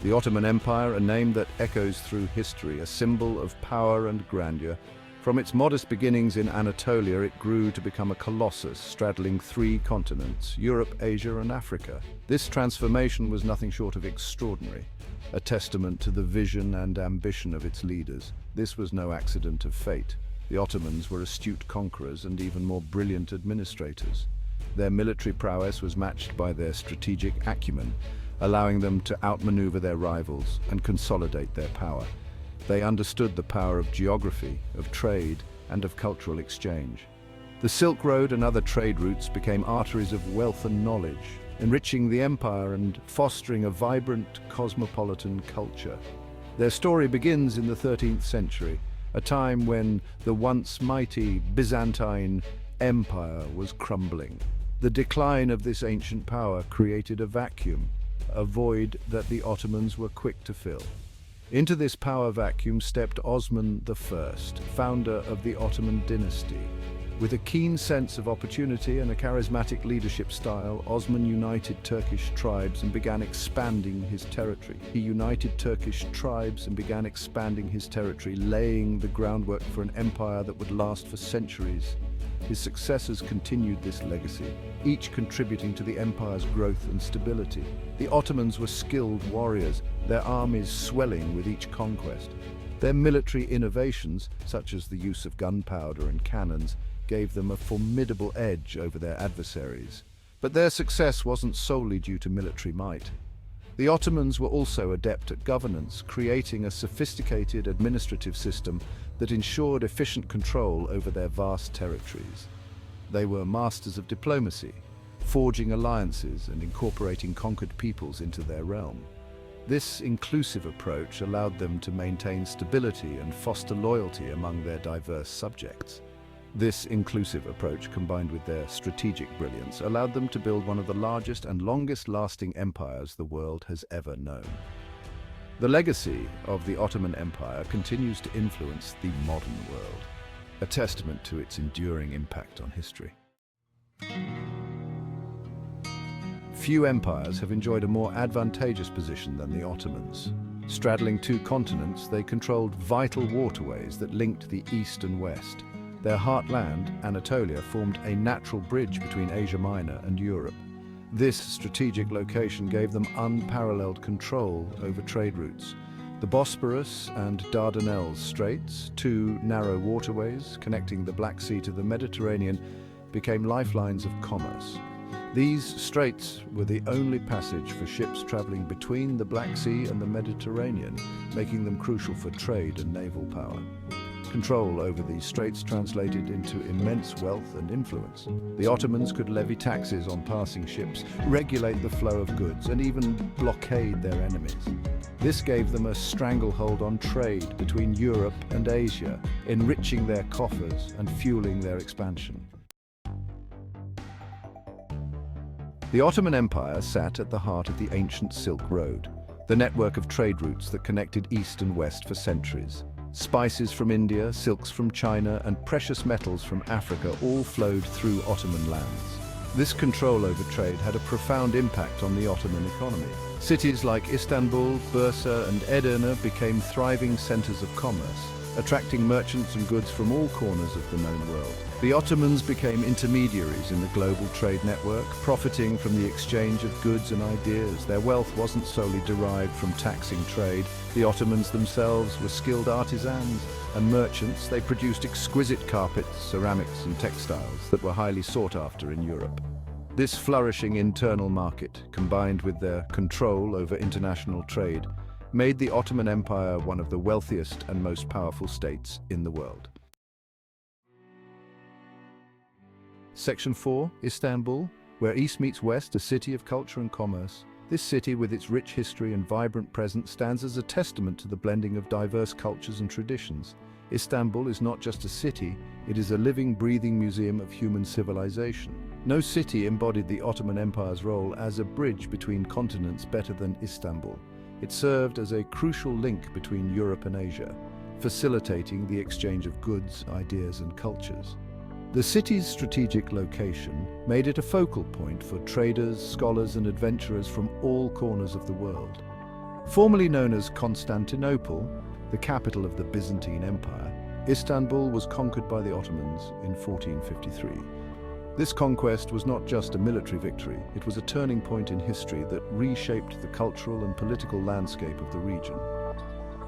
The Ottoman Empire, a name that echoes through history, a symbol of power and grandeur. From its modest beginnings in Anatolia, it grew to become a colossus straddling 3 continents, Europe, Asia, and Africa. This transformation was nothing short of extraordinary, a testament to the vision and ambition of its leaders. This was no accident of fate. The Ottomans were astute conquerors and even more brilliant administrators. Their military prowess was matched by their strategic acumen, allowing them to outmaneuver their rivals and consolidate their power. They understood the power of geography, of trade, and of cultural exchange. The Silk Road and other trade routes became arteries of wealth and knowledge, enriching the empire and fostering a vibrant cosmopolitan culture. Their story begins in the 13th century, a time when the once mighty Byzantine Empire was crumbling. The decline of this ancient power created a vacuum, a void that the Ottomans were quick to fill. Into this power vacuum stepped Osman I, founder of the Ottoman dynasty. With a keen sense of opportunity and a charismatic leadership style, Osman united Turkish tribes and began expanding his territory. Laying the groundwork for an empire that would last for centuries. His successors continued this legacy, each contributing to the empire's growth and stability. The Ottomans were skilled warriors, their armies swelling with each conquest. Their military innovations, such as the use of gunpowder and cannons, gave them a formidable edge over their adversaries. But their success wasn't solely due to military might. The Ottomans were also adept at governance, creating a sophisticated administrative system that ensured efficient control over their vast territories. They were masters of diplomacy, forging alliances and incorporating conquered peoples into their realm. This inclusive approach allowed them to maintain stability and foster loyalty among their diverse subjects. This inclusive approach, combined with their strategic brilliance, allowed them to build one of the largest and longest-lasting empires the world has ever known. The legacy of the Ottoman Empire continues to influence the modern world, a testament to its enduring impact on history. Few empires have enjoyed a more advantageous position than the Ottomans. Straddling 2 continents, they controlled vital waterways that linked the east and west. Their heartland, Anatolia, formed a natural bridge between Asia Minor and Europe. This strategic location gave them unparalleled control over trade routes. The Bosporus and Dardanelles Straits, 2 narrow waterways connecting the Black Sea to the Mediterranean, became lifelines of commerce. These straits were the only passage for ships traveling between the Black Sea and the Mediterranean, making them crucial for trade and naval power. Control over these straits translated into immense wealth and influence. The Ottomans could levy taxes on passing ships, regulate the flow of goods, and even blockade their enemies. This gave them a stranglehold on trade between Europe and Asia, enriching their coffers and fueling their expansion. The Ottoman Empire sat at the heart of the ancient Silk Road, the network of trade routes that connected east and west for centuries. Spices from India, silks from China, and precious metals from Africa all flowed through Ottoman lands. This control over trade had a profound impact on the Ottoman economy. Cities like Istanbul, Bursa, and Edirne became thriving centers of commerce, attracting merchants and goods from all corners of the known world. The Ottomans became intermediaries in the global trade network, profiting from the exchange of goods and ideas. Their wealth wasn't solely derived from taxing trade. The Ottomans themselves were skilled artisans and merchants. They produced exquisite carpets, ceramics, and textiles that were highly sought after in Europe. This flourishing internal market, combined with their control over international trade, made the Ottoman Empire one of the wealthiest and most powerful states in the world. Section 4, Istanbul, where east meets west, a city of culture and commerce. This city, with its rich history and vibrant presence, stands as a testament to the blending of diverse cultures and traditions. Istanbul is not just a city, it is a living, breathing museum of human civilization. No city embodied the Ottoman Empire's role as a bridge between continents better than Istanbul. It served as a crucial link between Europe and Asia, facilitating the exchange of goods, ideas, and cultures. The city's strategic location made it a focal point for traders, scholars, and adventurers from all corners of the world. Formerly known as Constantinople, the capital of the Byzantine Empire, Istanbul was conquered by the Ottomans in 1453. This conquest was not just a military victory, it was a turning point in history that reshaped the cultural and political landscape of the region.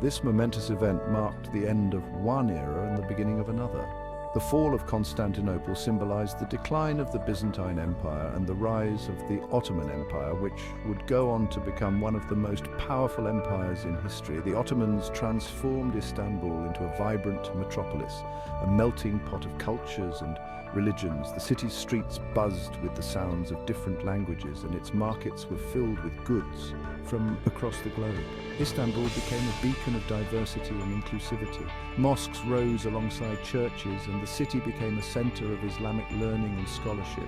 This momentous event marked the end of one era and the beginning of another. The fall of Constantinople symbolized the decline of the Byzantine Empire and the rise of the Ottoman Empire, which would go on to become one of the most powerful empires in history. The Ottomans transformed Istanbul into a vibrant metropolis, a melting pot of cultures and religions. The city's streets buzzed with the sounds of different languages, and its markets were filled with goods from across the globe. Istanbul became a beacon of diversity and inclusivity. Mosques rose alongside churches, and the city became a center of Islamic learning and scholarship.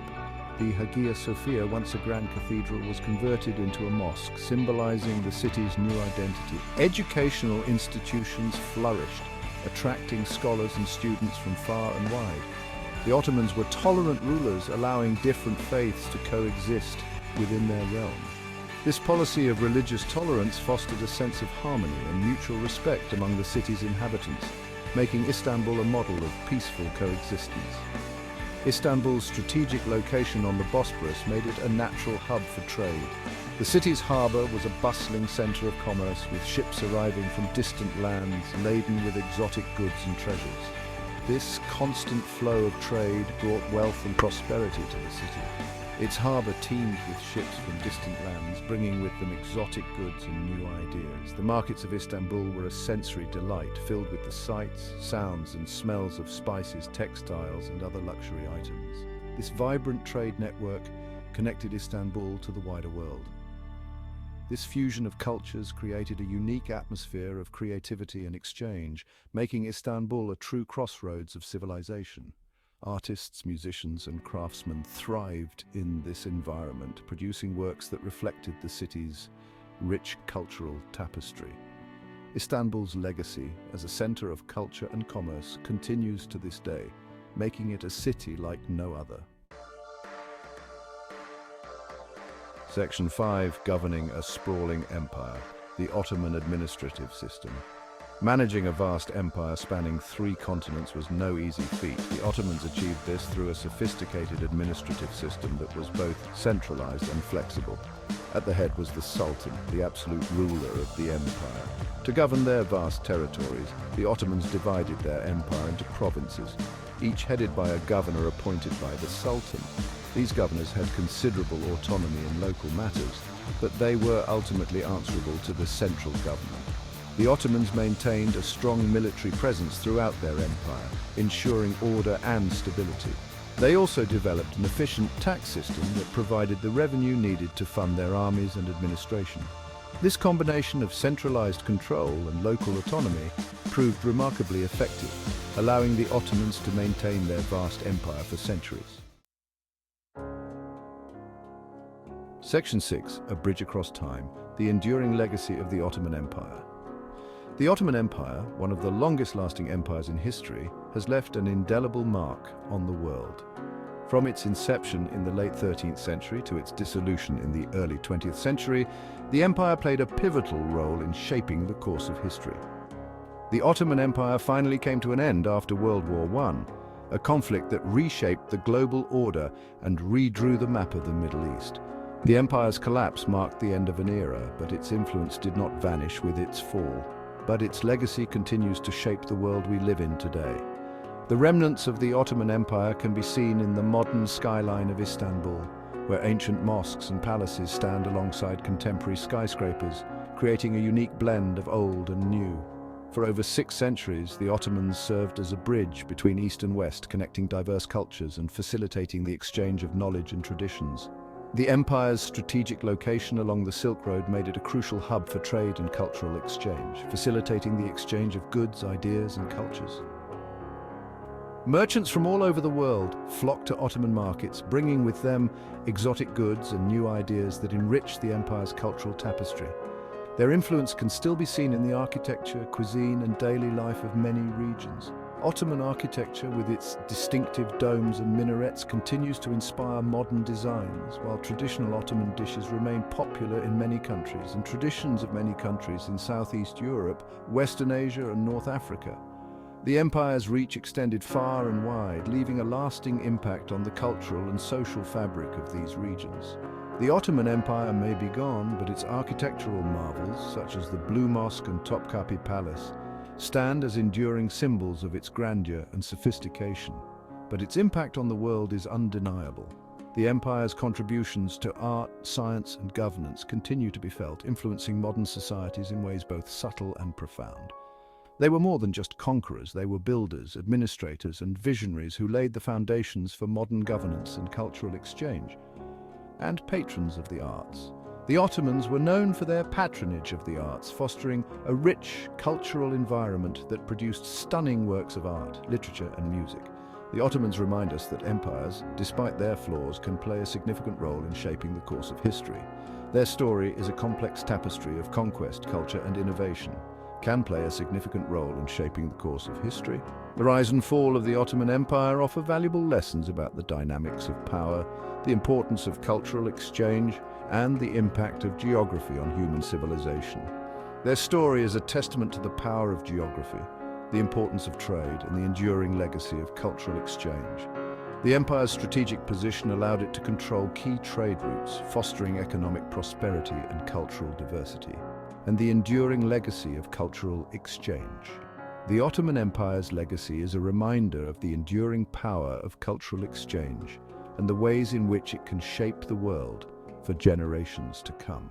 The Hagia Sophia, once a grand cathedral, was converted into a mosque, symbolizing the city's new identity. Educational institutions flourished, attracting scholars and students from far and wide. The Ottomans were tolerant rulers, allowing different faiths to coexist within their realm. This policy of religious tolerance fostered a sense of harmony and mutual respect among the city's inhabitants, making Istanbul a model of peaceful coexistence. Istanbul's strategic location on the Bosporus made it a natural hub for trade. The city's harbour was a bustling centre of commerce, with ships arriving from distant lands laden with exotic goods and treasures. This constant flow of trade brought wealth and prosperity to the city. Its harbour teemed with ships from distant lands, bringing with them exotic goods and new ideas. The markets of Istanbul were a sensory delight, filled with the sights, sounds and smells of spices, textiles and other luxury items. This vibrant trade network connected Istanbul to the wider world. This fusion of cultures created a unique atmosphere of creativity and exchange, making Istanbul a true crossroads of civilization. Artists, musicians and craftsmen thrived in this environment, producing works that reflected the city's rich cultural tapestry. Istanbul's legacy as a center of culture and commerce continues to this day, making it a city like no other. Section 5, governing a sprawling empire, the Ottoman administrative system. Managing a vast empire spanning 3 continents was no easy feat. The Ottomans achieved this through a sophisticated administrative system that was both centralized and flexible. At the head was the Sultan, the absolute ruler of the empire. To govern their vast territories, the Ottomans divided their empire into provinces, each headed by a governor appointed by the Sultan. These governors had considerable autonomy in local matters, but they were ultimately answerable to the central government. The Ottomans maintained a strong military presence throughout their empire, ensuring order and stability. They also developed an efficient tax system that provided the revenue needed to fund their armies and administration. This combination of centralized control and local autonomy proved remarkably effective, allowing the Ottomans to maintain their vast empire for centuries. Section 6, A Bridge Across Time, the enduring legacy of the Ottoman Empire. The Ottoman Empire, one of the longest-lasting empires in history, has left an indelible mark on the world. From its inception in the late 13th century to its dissolution in the early 20th century, the empire played a pivotal role in shaping the course of history. The Ottoman Empire finally came to an end after World War I, a conflict that reshaped the global order and redrew the map of the Middle East. The empire's collapse marked the end of an era, but its influence did not vanish with its fall. But its legacy continues to shape the world we live in today. The remnants of the Ottoman Empire can be seen in the modern skyline of Istanbul, where ancient mosques and palaces stand alongside contemporary skyscrapers, creating a unique blend of old and new. For over 6 centuries, the Ottomans served as a bridge between East and West, connecting diverse cultures and facilitating the exchange of knowledge and traditions. The empire's strategic location along the Silk Road made it a crucial hub for trade and cultural exchange, facilitating the exchange of goods, ideas, and cultures. Merchants from all over the world flocked to Ottoman markets, bringing with them exotic goods and new ideas that enriched the empire's cultural tapestry. Their influence can still be seen in the architecture, cuisine, and daily life of many regions. Ottoman architecture, with its distinctive domes and minarets, continues to inspire modern designs, while traditional Ottoman dishes remain popular in many countries, and traditions of many countries in Southeast Europe, Western Asia, and North Africa. The empire's reach extended far and wide, leaving a lasting impact on the cultural and social fabric of these regions. The Ottoman Empire may be gone, but its architectural marvels, such as the Blue Mosque and Topkapi Palace, stand as enduring symbols of its grandeur and sophistication. But its impact on the world is undeniable. The empire's contributions to art, science, and governance continue to be felt, influencing modern societies in ways both subtle and profound. They were more than just conquerors, they were builders, administrators, and visionaries who laid the foundations for modern governance and cultural exchange, and patrons of the arts. The Ottomans were known for their patronage of the arts, fostering a rich cultural environment that produced stunning works of art, literature, and music. The Ottomans remind us that empires, despite their flaws, can play a significant role in shaping the course of history. Their story is a complex tapestry of conquest, culture, and innovation. Can play a significant role in shaping the course of history. The rise and fall of the Ottoman Empire offer valuable lessons about the dynamics of power, the importance of cultural exchange, and the impact of geography on human civilization. Their story is a testament to the power of geography, the importance of trade, and the enduring legacy of cultural exchange. The empire's strategic position allowed it to control key trade routes, fostering economic prosperity and cultural diversity, and the enduring legacy of cultural exchange. The Ottoman Empire's legacy is a reminder of the enduring power of cultural exchange and the ways in which it can shape the world for generations to come.